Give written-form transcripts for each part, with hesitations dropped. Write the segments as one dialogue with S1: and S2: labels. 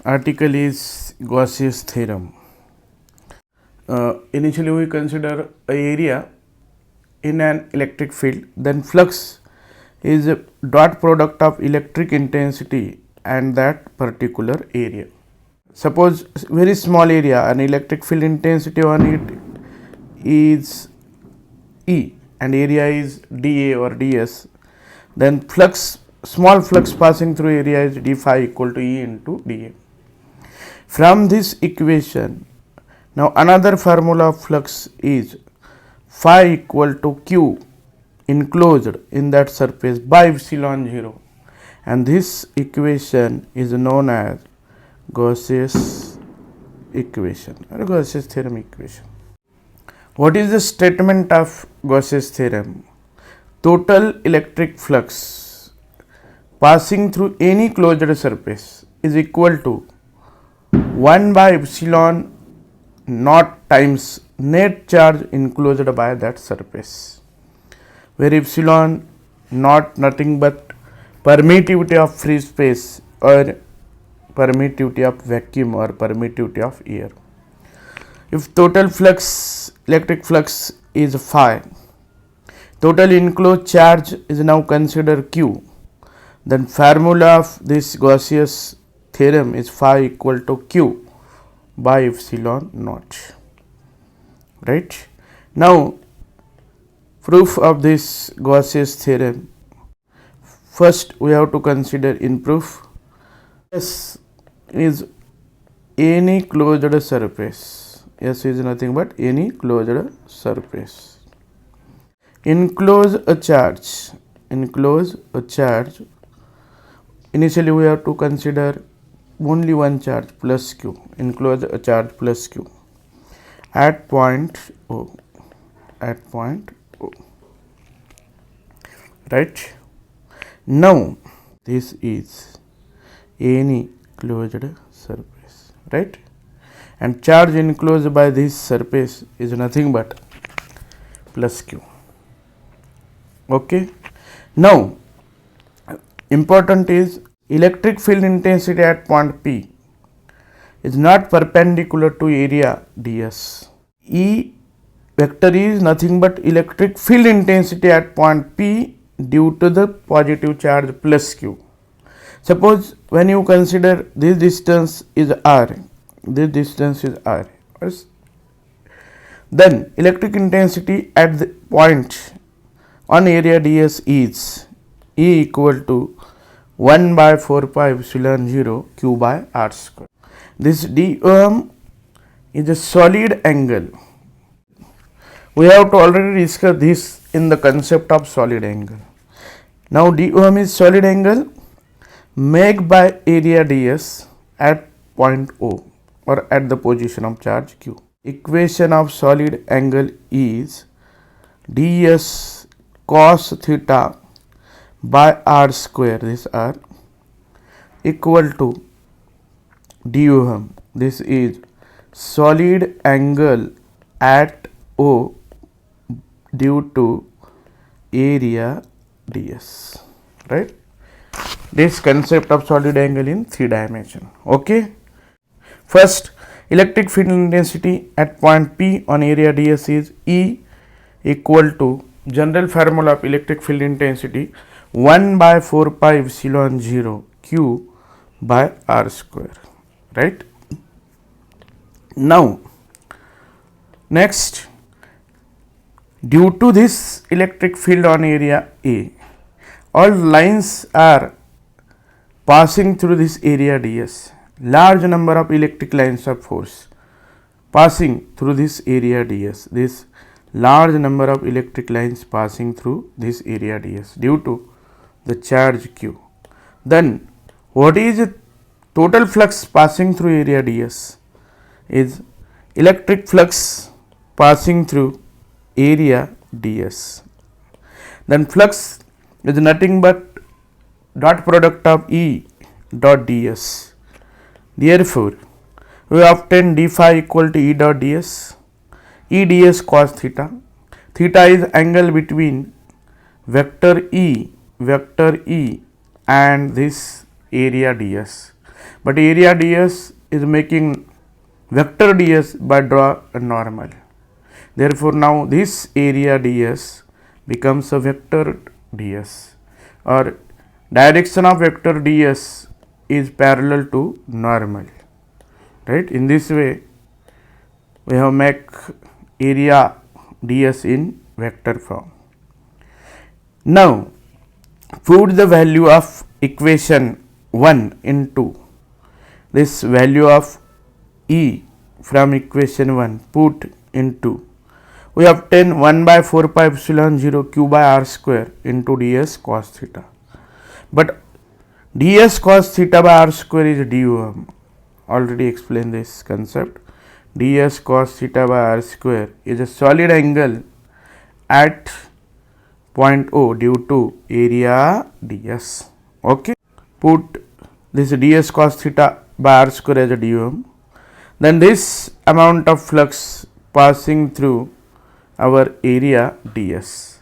S1: article is Gauss's theorem. Initially we consider a area in an electric field, then flux is a dot product of electric intensity and that particular area. Suppose very small area, an electric field intensity on it is E and area is dA or ds, then flux, small flux passing through area is d phi equal to E into dA. From this equation, now another formula of flux is phi equal to Q enclosed in that surface by epsilon 0, and this equation is known as Gauss's equation or Gauss's theorem equation. What is the statement of Gauss's theorem? Total electric flux passing through any closed surface is equal to 1 by epsilon naught times net charge enclosed by that surface, where epsilon naught nothing but permittivity of free space or permittivity of vacuum or permittivity of air. If total flux, electric flux is phi, total enclosed charge is now considered Q, then formula of this Gauss's theorem is phi equal to Q by epsilon naught. Right? Now, proof of this Gauss's theorem. First, we have to consider in proof. S is any closed surface. S is nothing but any closed surface. Enclose a charge. Enclose a charge. Initially, we have to consider only one charge plus Q. Enclose a charge plus Q at point O. At point O. Right? Now, this is any closed surface. Right? And charge enclosed by this surface is nothing but plus Q. Okay. Now, important is electric field intensity at point P is not perpendicular to area ds. E vector is nothing but electric field intensity at point P due to the positive charge plus Q. Suppose when you consider this distance is R, this distance is R, then electric intensity at the point on area ds is E equal to 1 by 4 pi epsilon 0 Q by R square. This theorem is a solid angle. We have to already discuss this in the concept of solid angle. Now, theorem is solid angle made by area ds at point O or at the position of charge Q. Equation of solid angle is ds cos theta by R square, this R, equal to theorem. This is solid angle at O due to area ds. Right? This concept of solid angle in 3 dimension. Okay. First, electric field intensity at point P on area ds is E equal to general formula of electric field intensity 1 by 4 pi epsilon 0 Q by R square. Right? Now, next, due to this electric field on area A, all lines are passing through this area ds. Large number of electric lines of force passing through this area ds. This large number of electric lines passing through this area ds due to the charge Q. Then, what is the total flux passing through area ds? Is electric flux passing through area ds. Then flux is nothing but dot product of E dot ds. Therefore, we obtain d phi equal to E dot ds. E ds cos theta. Theta is angle between vector E and this area ds. but area ds is making vector ds by draw a normal. Therefore, now this area ds becomes a vector ds, or direction of vector ds is parallel to normal, right. In this way we have make area ds in vector form. Now put the value of equation 1 into this value of E from equation 1 put into, we obtain 1 by 4 pi epsilon 0 q by r square into ds cos theta. But ds cos theta by r square is du. Already explained this concept. ds cos theta by r square is a solid angle at point O due to area ds. Okay. Put this ds cos theta by r square as a du. Then this amount of flux passing through our area ds.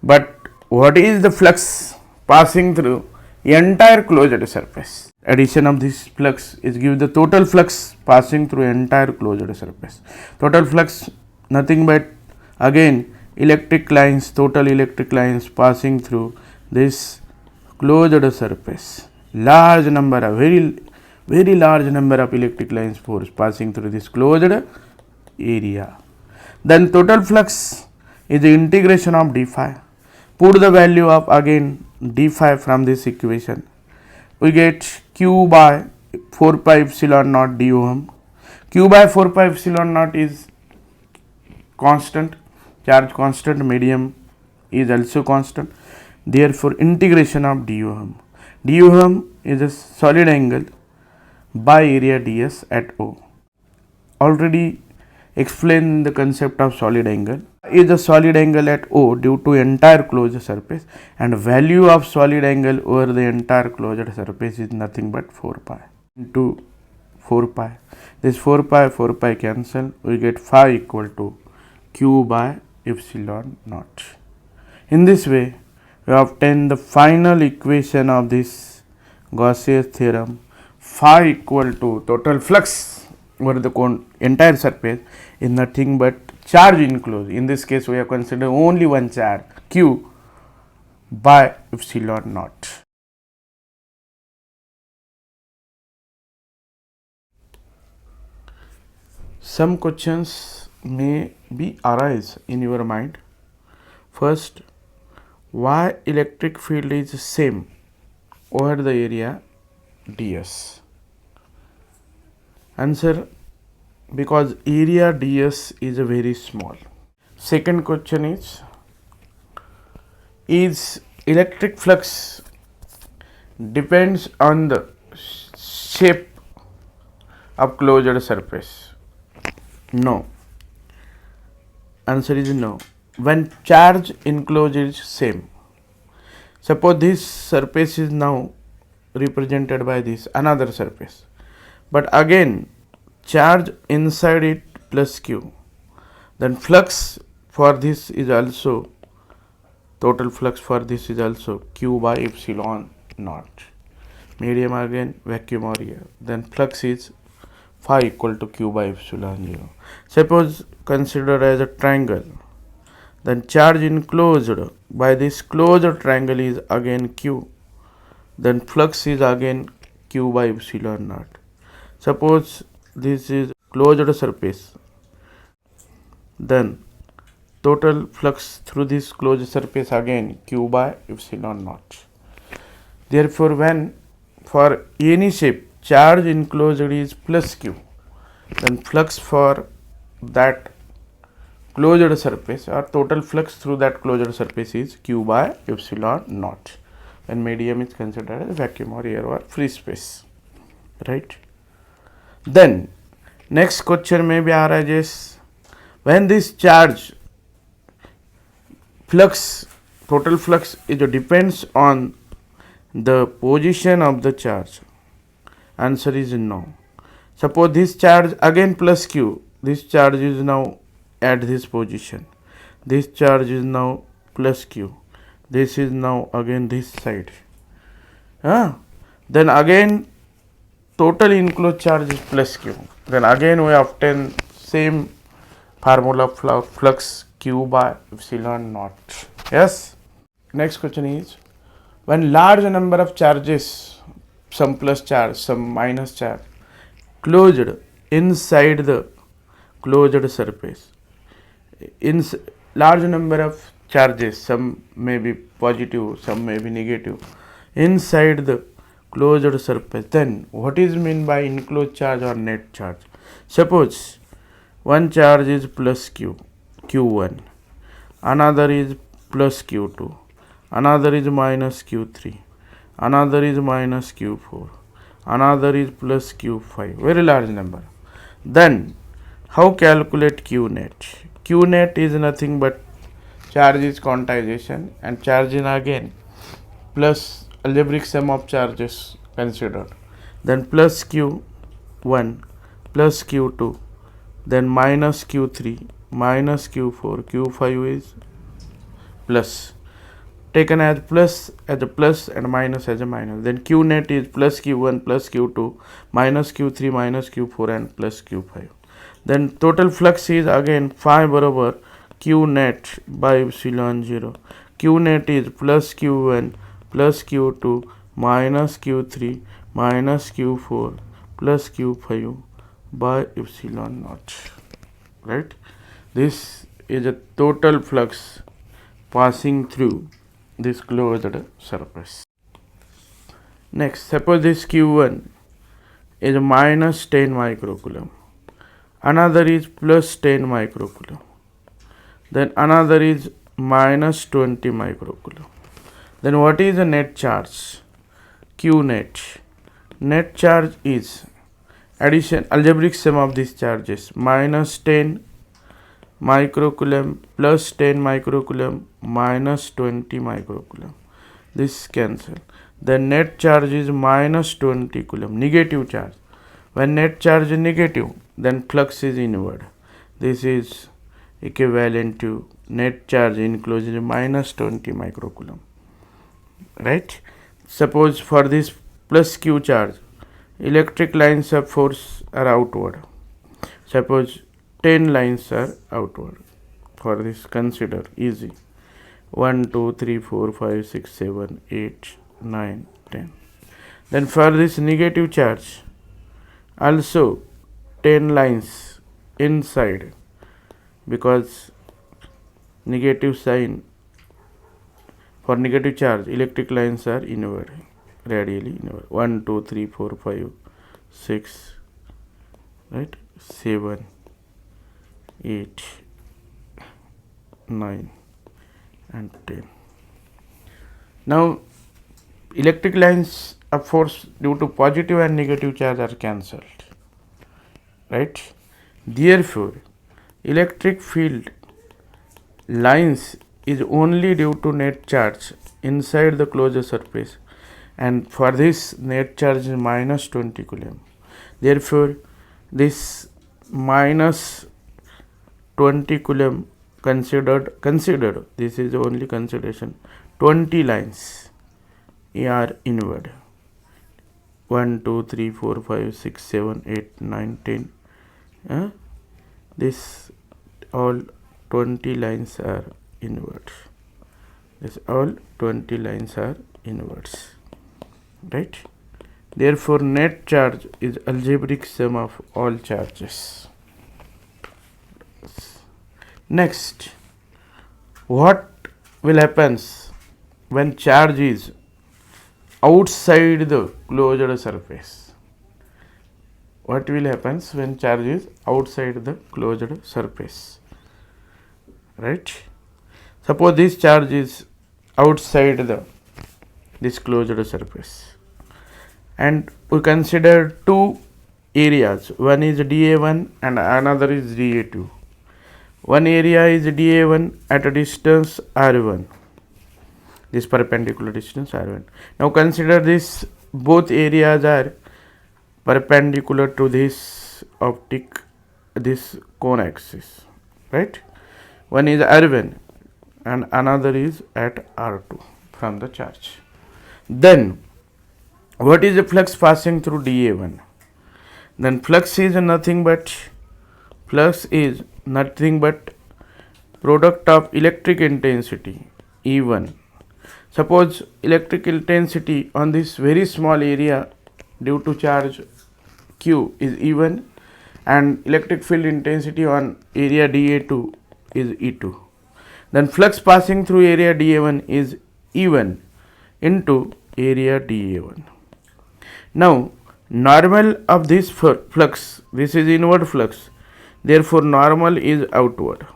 S1: But what is the flux passing through entire closed surface? Addition of this flux is give the total flux passing through entire closed surface. Total flux nothing but again electric lines, total electric lines passing through this closed surface. Large number of very large number of electric lines force passing through this closed area. Then total flux is the integration of d phi. Put the value of again d phi from this equation. We get q by 4 pi epsilon naught d ohm. Q by 4 pi epsilon naught is constant, charge constant, medium is also constant. Therefore, integration of d ohm. D ohm is a solid angle by area ds at O. Already explained the concept of solid angle. Is a solid angle at O due to entire closed surface, and value of solid angle over the entire closed surface is nothing but 4 pi into 4 pi. This 4 pi cancel, we get phi equal to q by epsilon naught. In this way we obtain the final equation of this Gauss's theorem. Phi equal to total flux over the entire surface is nothing but charge enclosed. In this case we have considered only one charge, q by epsilon naught. Some questions may be arise in your mind. First, why electric field is same over the area ds? Answer, because area ds is a very small. Second question is electric flux depends on the shape of closed surface? No. Answer is no. When charge enclosed is same, suppose this surface is now represented by this another surface, but again charge inside it plus q, then flux for this is also, total flux for this is also q by epsilon naught. Medium again vacuum or air, then flux is phi equal to q by epsilon 0. Suppose consider as a triangle, then charge enclosed by this closed triangle is again q, then flux is again q by epsilon naught. Suppose this is closed surface, then total flux through this closed surface again q by epsilon naught. Therefore, when for any shape charge enclosed is plus q, then flux for that closed surface or total flux through that closed surface is q by epsilon naught, when medium is considered as vacuum or air or free space, right. Then next question may be arises, when this charge flux, total flux is depends on the position of the charge. Answer is no. Suppose this charge again plus q, this charge is now at this position, this charge is now plus q, this is now again this side, then again total enclosed charge is plus q. Then again we obtain same formula flux q by epsilon naught. Yes. Next question is, when large number of charges, some plus charge, some minus charge, closed inside the closed surface, in large number of charges, some may be positive, some may be negative, inside the closed surface, then what is meant by enclosed charge or net charge? Suppose one charge is plus q1, another is plus q2, another is minus q3, another is minus q4, another is plus q5, very large number. Then how calculate q net? Q net is nothing but charge is quantization, and charge in again plus algebraic sum of charges considered, then plus q1 plus q2, then minus q3 minus q4, q5 is plus, taken as a plus and minus as a minus. Then q net is plus q1 plus q2 minus q3 minus q4 and plus q5. Then total flux is again phi बराबर q net by epsilon 0. q net is plus q1 plus q2 minus q3 minus q4 plus q5 by epsilon naught. Right? This is a total flux passing through this closed surface. Next, suppose this q1 is minus 10 microcoulomb, another is plus 10 microcoulomb, then another is minus 20 microcoulomb. Then what is the net charge? Q net. Net charge is addition algebraic sum of these charges, minus 10 microcoulomb plus 10 microcoulomb minus 20 microcoulomb. This cancel. The net charge is minus 20 coulomb, negative charge. When net charge is negative, then flux is inward. This is equivalent to net charge enclosed is minus 20 microcoulomb. Right? Suppose for this plus q charge, electric lines of force are outward. Suppose 10 lines are outward. For this, consider easy. 1, 2, 3, 4, 5, 6, 7, 8, 9, 10. Then for this negative charge, also 10 lines inside, because negative sign for negative charge, electric lines are inward, radially inward. 1, 2, 3, 4, 5, 6, right? 7, 8, 9 and 10. Now electric lines of force due to positive and negative charge are cancelled, right? Therefore electric field lines is only due to net charge inside the closed surface, and for this net charge is minus 20 coulomb. Therefore this minus 20 coulomb considered, this is only consideration, 20 lines are inward. 1, 2, 3, 4, 5, 6, 7, 8, 9, 10. This all 20 lines are inward. This all 20 lines are inwards. Right? Therefore net charge is algebraic sum of all charges. Next, what will happens when charge is outside the closed surface? What will happens when charge is outside the closed surface? Right? Suppose this charge is outside this closed surface, and we consider two areas. One is dA1 and another is dA2. One area is dA1 at a distance r1, this perpendicular distance r1. Now consider this, both areas are perpendicular to this optic, this cone axis, right? One is r1 and another is at r2 from the charge. Then What is the flux passing through dA1? Then flux is nothing but product of electric intensity E1. Suppose electric intensity on this very small area due to charge Q is E1 and electric field intensity on area dA2 is E2. Then flux passing through area dA1 is E1 into area dA1. Now normal of this flux, this is inward flux, therefore normal is outward.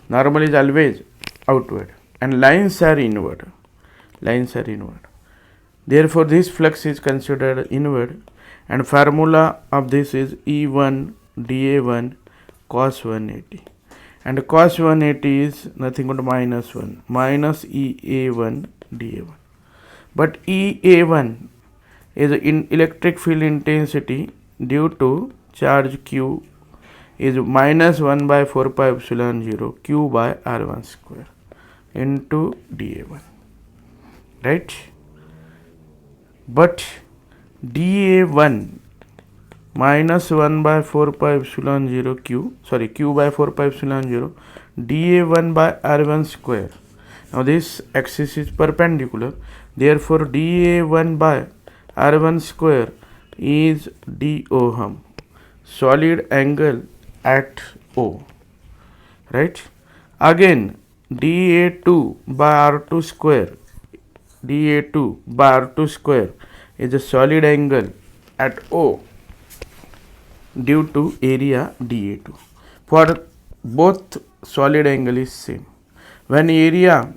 S1: Normal is always outward and lines are inward. Therefore this flux is considered inward and formula of this is E1 dA1 cos 180, and cos 180 is nothing but minus 1 minus EA1 dA1. But EA1 is in electric field intensity due to charge Q is minus 1 by 4 pi epsilon 0 Q by R1 square into dA1, right? But dA1 minus 1 by 4 pi epsilon 0 Q by 4 pi epsilon 0 dA1 by R1 square. Now this axis is perpendicular, therefore dA1 by R1 square is dOhm, solid angle at O, right? Again dA2 by R2 square is a solid angle at O due to area dA2. For both solid angle is same. When area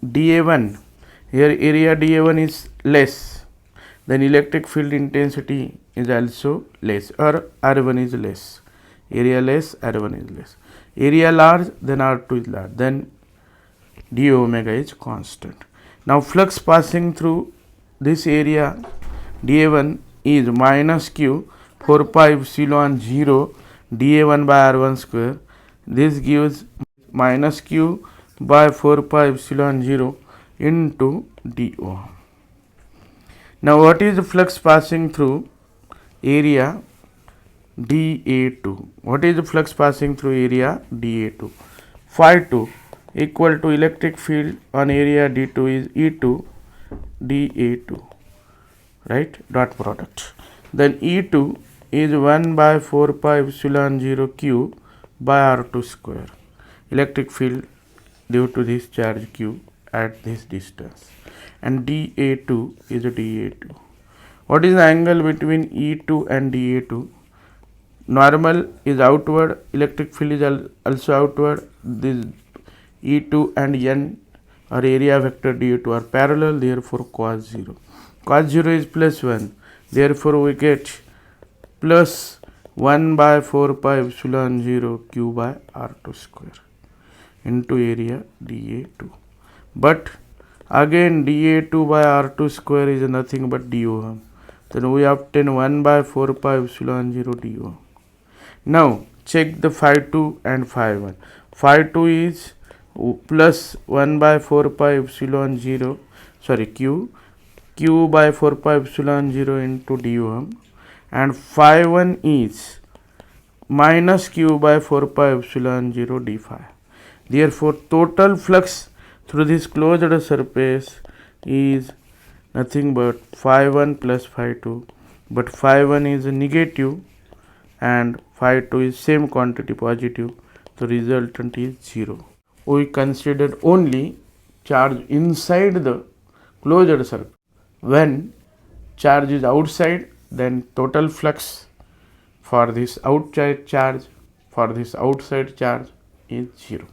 S1: dA1 is less, then electric field intensity is also less, or R1 is less. Area less, R1 is less. Area large, then R2 is large, then d omega is constant. Now flux passing through this area dA1 is minus Q 4 pi epsilon 0 dA1 by R1 square. This gives minus Q by 4 pi epsilon 0 into dO. Now what is the flux passing through area dA2? What is the flux passing through area dA2? Phi 2 equal to electric field on area D2 is E2 dA2, right? Dot product. Then E2 is 1 by 4 pi epsilon 0 Q by R2 square. Electric field due to this charge Q at this distance. And dA2 is a dA2. What is the angle between E2 and dA2? Normal is outward, electric field is also outward. This E2 and N or area vector dA2 are parallel, therefore cos 0. Cos 0 is plus 1, therefore we get plus 1 by 4 pi epsilon 0 Q by R2 square into area dA2. But again dA2 by R2 square is nothing but dOhm. Then we obtain 1 by 4 pi epsilon 0 dOhm. Now check the phi 2 and phi 1. Phi 2 is plus 1 by 4 pi epsilon 0 Q by 4 pi epsilon 0 into dOhm, and phi 1 is minus Q by 4 pi epsilon 0 d phi. Therefore total flux through this closed surface is nothing but phi 1 plus phi 2, but phi 1 is negative and phi 2 is same quantity positive, the resultant is 0. We considered only charge inside the closed circle. When charge is outside, then total flux for this outside charge is 0.